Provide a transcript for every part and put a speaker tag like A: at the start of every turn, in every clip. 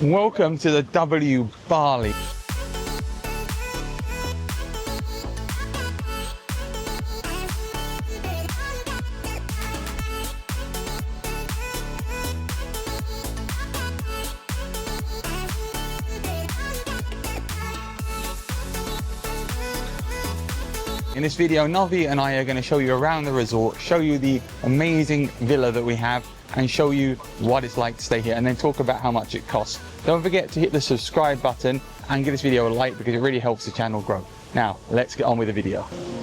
A: Welcome to the W Bali. In this video, Navi and I are going to show you around the resort, show you the amazing villa that we have, and show you what it's like to stay here, and then talk about how much it costs. Don't forget to hit the subscribe button and give this video a like because it really helps the channel grow. Now, let's get on with the video.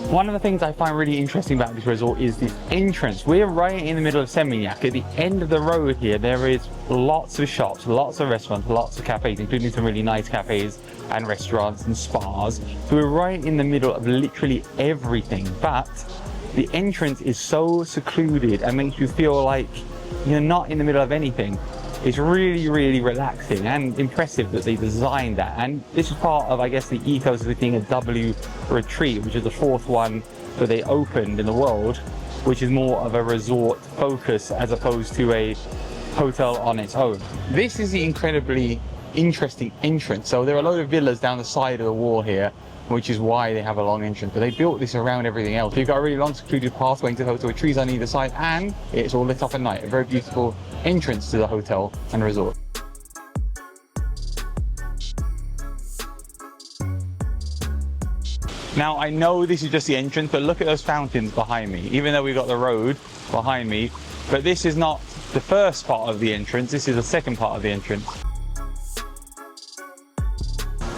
A: One of the things I find really interesting about this resort is the entrance. We're right in the middle of Seminyak. At the end of the road here, there is lots of shops, lots of restaurants, lots of cafes, including some really nice cafes and restaurants and spas. So we're right in the middle of literally everything, but the entrance is so secluded and makes you feel like you're not in the middle of anything. It's really, really relaxing and impressive that they designed that. And this is part of, I guess, the ethos of it being a W retreat, which is the fourth one that they opened in the world, which is more of a resort focus as opposed to a hotel on its own. This is the incredibly interesting entrance. So there are a load of villas down the side of the wall here, which is why they have a long entrance, but they built this around everything else. You've got a really long secluded pathway into the hotel with trees on either side, and it's all lit up at night. A very beautiful entrance to the hotel and resort. Now, I know this is just the entrance, but look at those fountains behind me, even though we've got the road behind me. But this is not the first part of the entrance, this is the second part of the entrance.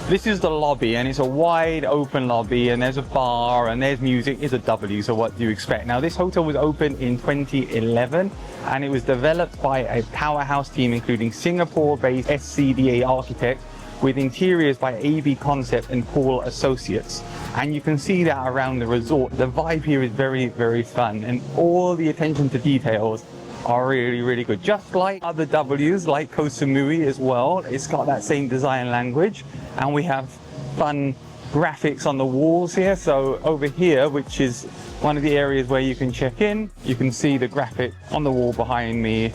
A: This is the lobby, and it's a wide open lobby, and there's a bar and there's music. It's a W, so what do you expect? Now, this hotel was opened in 2011 and it was developed by a powerhouse team including Singapore-based SCDA architects with interiors by AB Concept and Paul Associates. And you can see that around the resort. The vibe here is very, very fun, and all the attention to details are really, really good. Just like other W's, like Koh Samui as well, it's got that same design language, and we have fun graphics on the walls here. So over here, which is one of the areas where you can check in, you can see the graphic on the wall behind me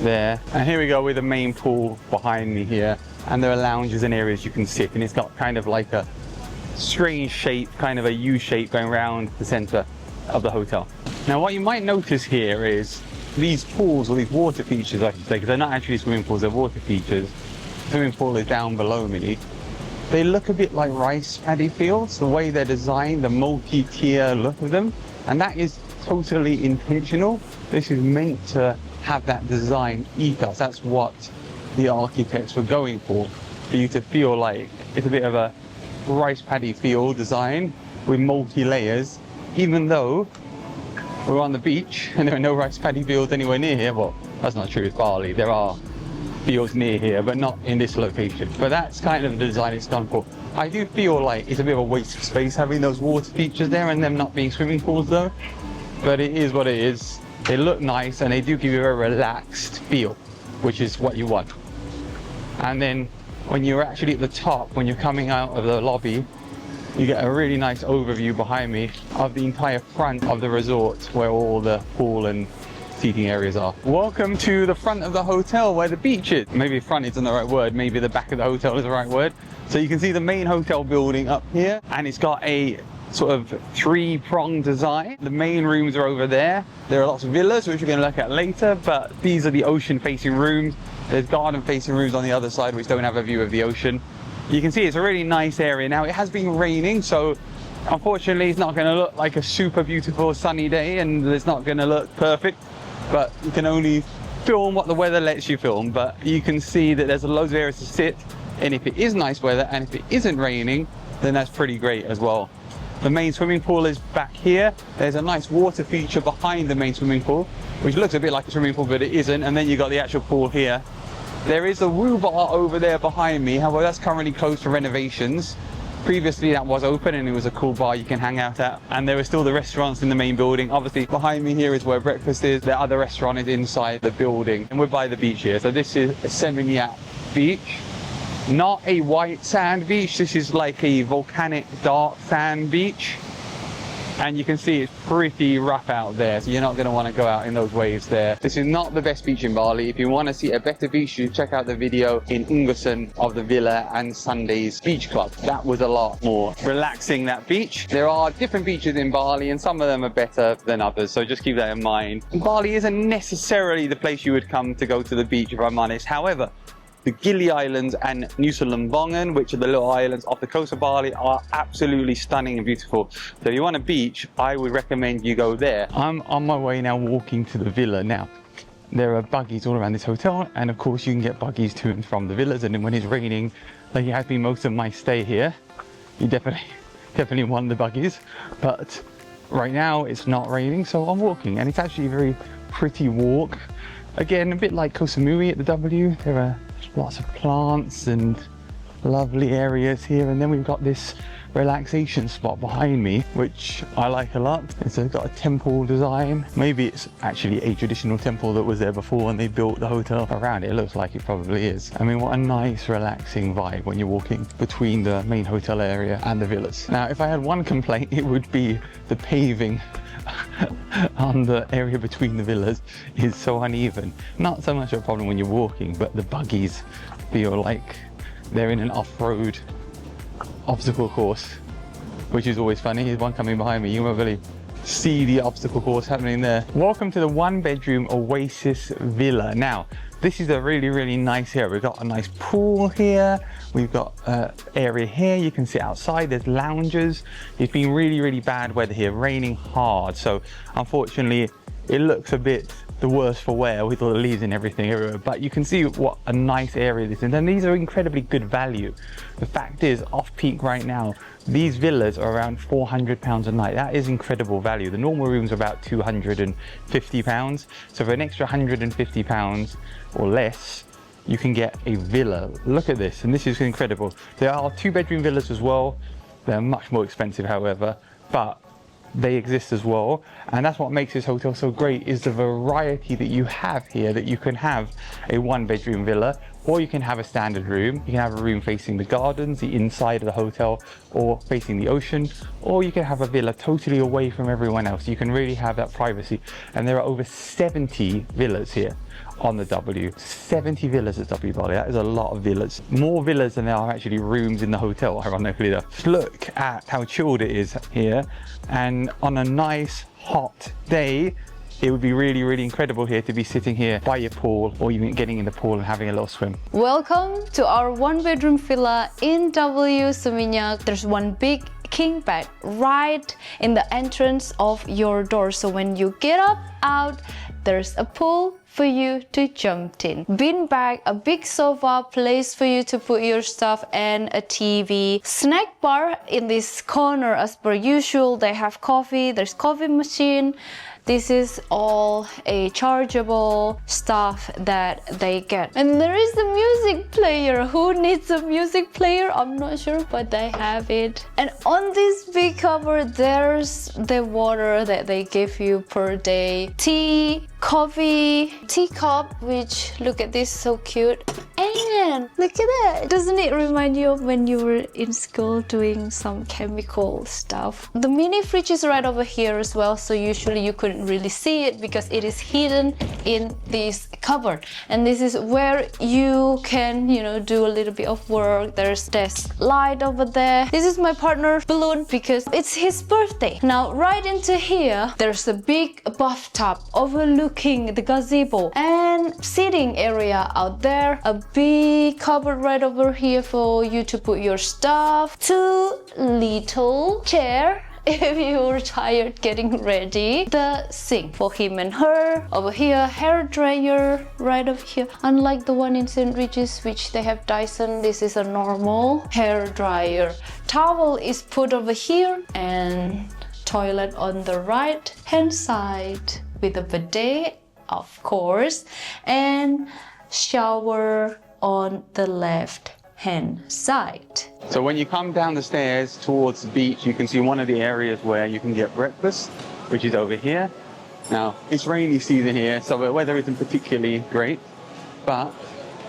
A: there. And here we go with the main pool behind me here, and there are lounges and areas you can sit, and it's got kind of like a strange shape, kind of a U shape going around the center of the hotel. Now, what you might notice here is these pools, or these water features, I should say, because they're not actually swimming pools, they're water features. The swimming pool is down below me. They look a bit like rice paddy fields, the way they're designed, the multi-tier look of them, and that is totally intentional. This is meant to have that design ethos. That's what the architects were going for you to feel like it's a bit of a rice paddy field design with multi-layers, even though we're on the beach and there are no rice paddy fields anywhere near here. Well, that's not true, it's Bali. There are fields near here, but not in this location. But that's kind of the design it's gone for. I do feel like it's a bit of a waste of space having those water features there and them not being swimming pools though. But it is what it is. They look nice and they do give you a relaxed feel, which is what you want. And then when you're actually at the top, when you're coming out of the lobby, you get a really nice overview behind me of the entire front of the resort where all the pool and seating areas are. Welcome to the front of the hotel where the beach is. Maybe front isn't the right word, maybe the back of the hotel is the right word. So you can see the main hotel building up here, and it's got a sort of three-pronged design. The main rooms are over there. There are lots of villas, which we're going to look at later, but these are the ocean-facing rooms. There's garden-facing rooms on the other side, which don't have a view of the ocean. You can see it's a really nice area. Now, it has been raining, so unfortunately it's not going to look like a super beautiful sunny day, and it's not going to look perfect, but you can only film what the weather lets you film. But you can see that there's loads of areas to sit, and if it is nice weather and if it isn't raining, then that's pretty great as well. The main swimming pool is back here. There's a nice water feature behind the main swimming pool, which looks a bit like a swimming pool, but it isn't. And then you've got the actual pool here. There is a woo bar over there behind me. However, that's currently closed for renovations. Previously that was open and it was a cool bar you can hang out at. And there are still the restaurants in the main building. Obviously behind me here is where breakfast is. The other restaurant is inside the building. And we're by the beach here. So this is Seminyak Beach. Not a white sand beach. This is like a volcanic dark sand beach. And you can see it's pretty rough out there, so you're not going to want to go out in those waves there. This is not the best beach in Bali. If you want to see a better beach, you check out the video in Unggusan of the Villa and Sunday's Beach Club. That was a lot more relaxing, that beach. There are different beaches in Bali and some of them are better than others, so just keep that in mind. Bali isn't necessarily the place you would come to go to the beach, if I'm honest. However, the Gili Islands and Nusa Lembongan, which are the little islands off the coast of Bali, are absolutely stunning and beautiful. So if you want a beach, I would recommend you go there. I'm on my way now walking to the villa. Now, there are buggies all around this hotel, and of course you can get buggies to and from the villas. And then when it's raining, like it has been most of my stay here, you definitely want the buggies. But right now it's not raining, so I'm walking, and it's actually a very pretty walk. Again, a bit like Koh Samui at the W. There are lots of plants and lovely areas here, and then we've got this relaxation spot behind me, which I like a lot. It's got a temple design. Maybe it's actually a traditional temple that was there before and they built the hotel around it. It looks like it probably is. I mean, what a nice relaxing vibe when you're walking between the main hotel area and the villas. Now, if I had one complaint, it would be the paving on the area between the villas is so uneven. Not so much a problem when you're walking, but the buggies feel like they're in an off-road obstacle course, which is always funny. There's one coming behind me. You won't really see the obstacle course happening there. Welcome to the one-bedroom Oasis Villa. Now, this is a really nice area. We've got a nice pool here. We've got an area here. You can sit outside. There's lounges. It's been really bad weather here, raining hard. So unfortunately, it looks a bit the worse for wear with all the leaves and everything everywhere. But you can see what a nice area this is. And these are incredibly good value. The fact is, off peak right now, these villas are around £400 a night. That is incredible value. The normal rooms are about £250. So for an extra £150 or less, you can get a villa. Look at this, and this is incredible. There are 2-bedroom villas as well. They're much more expensive, however, but they exist as well. And that's what makes this hotel so great, is the variety that you have here, that you can have a 1-bedroom villa, or you can have a standard room. You can have a room facing the gardens, the inside of the hotel, or facing the ocean, or you can have a villa totally away from everyone else. You can really have that privacy. And there are over 70 villas here on the W. 70 villas at W Bali. That is a lot of villas. More villas than there are actually rooms in the hotel, ironically though. Look at how chilled it is here. And on a nice hot day, it would be really incredible here to be sitting here by your pool, or even getting in the pool and having a little swim.
B: Welcome to our 1-bedroom villa in W Seminyak. There's one big king bed right in the entrance of your door. So when you get up out, there's a pool for you to jump in. Beanbag, a big sofa, place for you to put your stuff, and a TV. Snack bar in this corner as per usual. They have coffee, there's coffee machine. This is all a chargeable stuff that they get. And there is the music player. Who needs a music player? I'm not sure, but they have it. And on this big cover, there's the water that they give you per day. Tea, coffee, teacup, which, look at this, so cute. And look at that. Doesn't it remind you of when you were in school doing some chemical stuff? The mini fridge is right over here as well, so usually you couldn't really see it because it is hidden in this cupboard. And this is where you can, do a little bit of work. There's desk light over there. This is my partner Balloon because it's his birthday. Now right into here, there's a big bathtub overlooking the gazebo and seating area out there. A big cupboard right over here for you to put your stuff. 2 little chair if you're tired getting ready. The sink for him and her. Over here, hair dryer right over here. Unlike the one in St. Regis, which they have Dyson, this is a normal hair dryer. Towel is put over here, and toilet on the right hand side with a bidet, of course, and shower on the left hand side.
A: So when you come down the stairs towards the beach, you can see one of the areas where you can get breakfast, which is over here. Now, it's rainy season here, so the weather isn't particularly great, but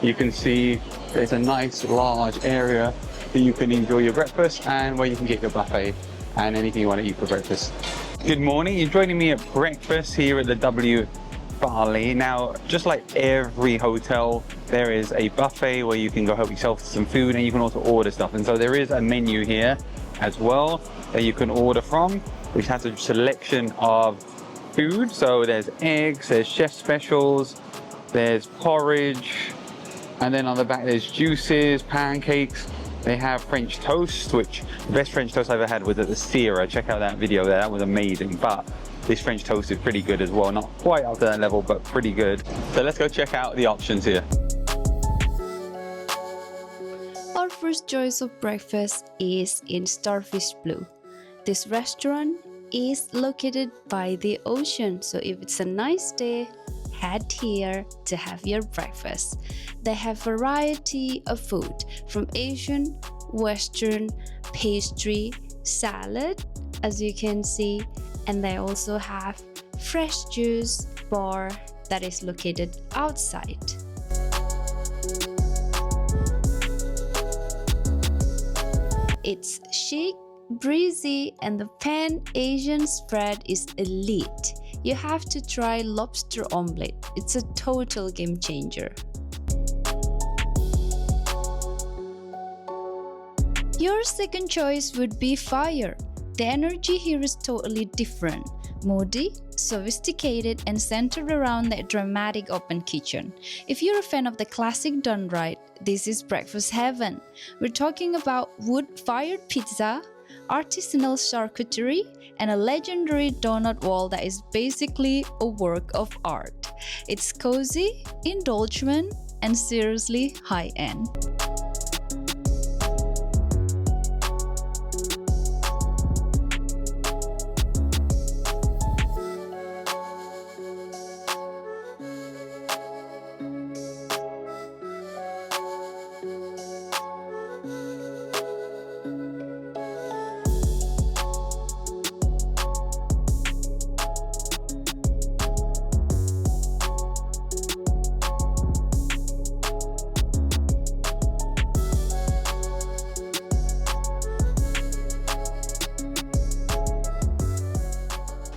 A: you can see there's a nice large area that you can enjoy your breakfast and where you can get your buffet and anything you want to eat for breakfast. Good morning, you're joining me at breakfast here at the W Bali. Now, just like every hotel, there is a buffet where you can go help yourself to some food, and you can also order stuff. And so there is a menu here as well that you can order from, which has a selection of food. So there's eggs, there's chef specials, there's porridge, and then on the back there's juices, pancakes. They have French toast, which the best French toast I ever had was at the Sira. Check out that video there, that was amazing. But this French toast is pretty good as well. Not quite up to that level, but pretty good. So let's go check out the options here.
B: Our first choice of breakfast is in Starfish Blue. This restaurant is located by the ocean, so if it's a nice day, head here to have your breakfast. They have variety of food from Asian, Western, pastry, salad, as you can see, and they also have fresh juice bar that is located outside. It's chic, breezy, and the Pan-Asian spread is elite. You have to try lobster omelette. It's a total game changer. Your second choice would be Fire. The energy here is totally different. Moody, sophisticated, and centered around the dramatic open kitchen. If you're a fan of the classic done right, this is breakfast heaven. We're talking about wood-fired pizza, artisanal charcuterie, and a legendary donut wall that is basically a work of art. It's cozy, indulgent, and seriously high-end.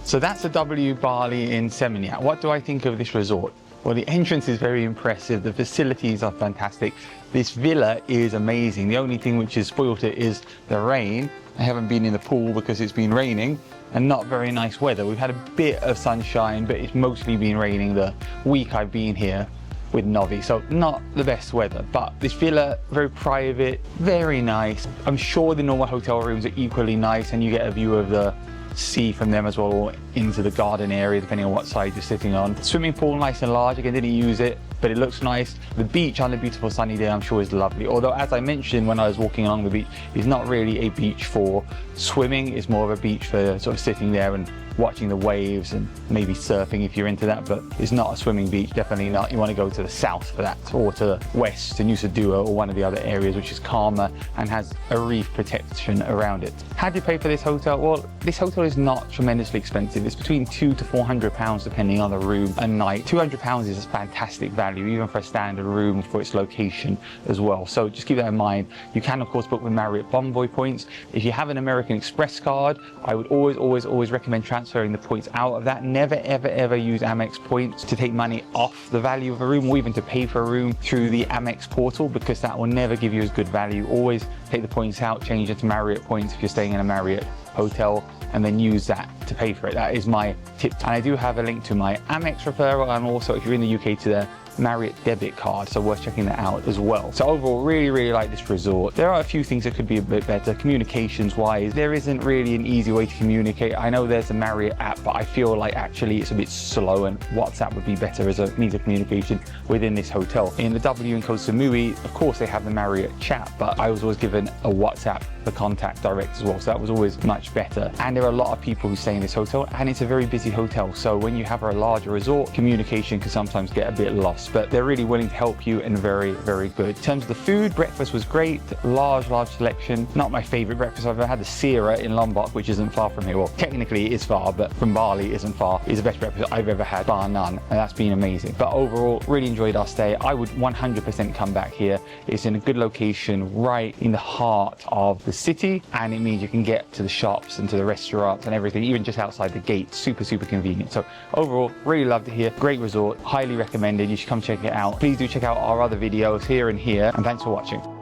A: So that's the W Bali in Seminyak. What do I think of this resort? Well, the entrance is very impressive. The facilities are fantastic. This villa is amazing. The only thing which has spoiled it is the rain. I haven't been in the pool because it's been raining and not very nice weather. We've had a bit of sunshine, but it's mostly been raining the week I've been here with Novi, so not the best weather. But this villa, very private, very nice. I'm sure the normal hotel rooms are equally nice, and you get a view of the sea from them as well, or into the garden area, depending on what side you're sitting on. Swimming pool, nice and large. Again, didn't use it, but it looks nice. The beach on a beautiful sunny day, I'm sure, is lovely. Although, as I mentioned when I was walking along the beach, it's not really a beach for swimming. It's more of a beach for sort of sitting there and watching the waves and maybe surfing if you're into that, but it's not a swimming beach, definitely not. You want to go to the south for that, or to the west to Nusa Dua or one of the other areas, which is calmer and has a reef protection around it. How do you pay for this hotel? Well, this hotel is not tremendously expensive. It's between £200 to £400 depending on the room a night. £200 is a fantastic value, even for a standard room for its location as well. So just keep that in mind. You can of course book with Marriott Bonvoy points. If you have an American Express card, I would always recommend transferring the points out of that. Never ever use Amex points to take money off the value of a room, or even to pay for a room through the Amex portal, because that will never give you as good value. Always take the points out, change it to Marriott points if you're staying in a Marriott hotel, and then use that to pay for it. That is my tip. And I do have a link to my Amex referral, and also if you're in the UK to the Marriott debit card, so worth checking that out as well. So overall, really like this resort. There are a few things that could be a bit better. Communications wise, there isn't really an easy way to communicate. I know there's a Marriott app, but I feel like actually it's a bit slow, and WhatsApp would be better as a means of communication within this hotel. In the W in Koh Samui, of course they have the Marriott chat, but I was always given a WhatsApp for contact direct as well, so that was always much better. And there are a lot of people who stay in this hotel, and it's a very busy hotel, so when you have a larger resort, communication can sometimes get a bit lost, but they're really willing to help you and very good. In terms of the food, breakfast was great. Large selection. Not my favorite breakfast I've ever had. The Sira in Lombok, which isn't far from here. Well, technically it is far, but from Bali isn't far. Is the best breakfast I've ever had, bar none, and that's been amazing. But overall, really enjoyed our stay. I would 100% come back here. It's in a good location, right in the heart of the city, and it means you can get to the shops and to the restaurants and everything, even just outside the gate. Super, super convenient. So overall, really loved it here. Great resort, highly recommended. You should come check it out. Please do check out our other videos here and here, and thanks for watching.